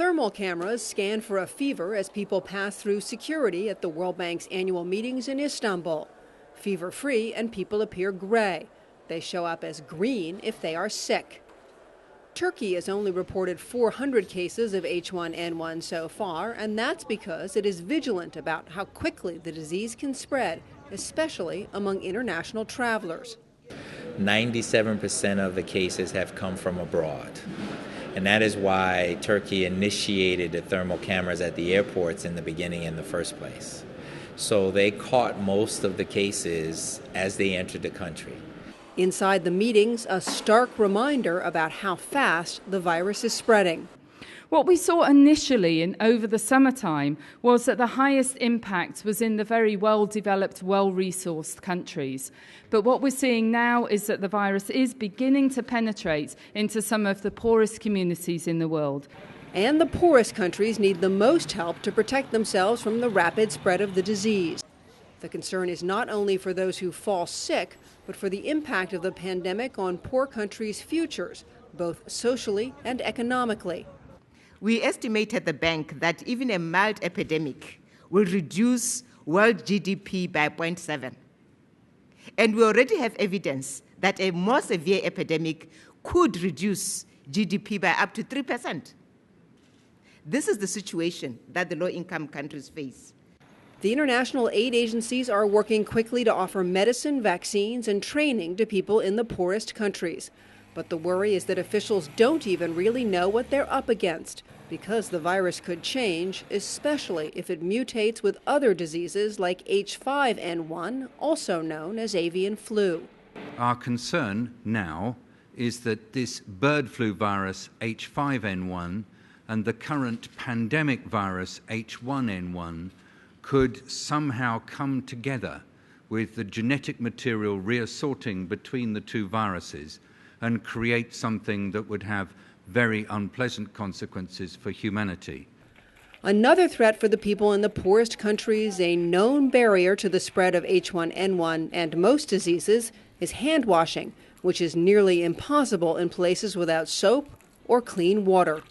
Thermal cameras scan for a fever as people pass through security at the World Bank's annual meetings in Istanbul. Fever-free and people appear gray. They show up as green if they are sick. Turkey has only reported 400 cases of H1N1 so far, and that's because it is vigilant about how quickly the disease can spread, especially among international travelers. 97% of the cases have come from abroad. And that is why Turkey initiated the thermal cameras at the airports in the beginning in the first place. So they caught most of the cases as they entered the country. Inside the meetings, a stark reminder about how fast the virus is spreading. What we saw initially and over the summertime was that the highest impact was in the very well-developed, well-resourced countries. But what we're seeing now is that the virus is beginning to penetrate into some of the poorest communities in the world. And the poorest countries need the most help to protect themselves from the rapid spread of the disease. The concern is not only for those who fall sick, but for the impact of the pandemic on poor countries' futures, both socially and economically. We estimate at the bank that even a mild epidemic will reduce world GDP by 0.7. And we already have evidence that a more severe epidemic could reduce GDP by up to 3%. This is the situation that the low-income countries face. The international aid agencies are working quickly to offer medicine, vaccines, and training to people in the poorest countries. But the worry is that officials don't even really know what they're up against, because the virus could change, especially if it mutates with other diseases like H5N1, also known as avian flu. Our concern now is that this bird flu virus H5N1 and the current pandemic virus H1N1 could somehow come together with the genetic material reassorting between the two viruses and create something that would have very unpleasant consequences for humanity. Another threat for the people in the poorest countries, a known barrier to the spread of H1N1 and most diseases, is hand washing, which is nearly impossible in places without soap or clean water.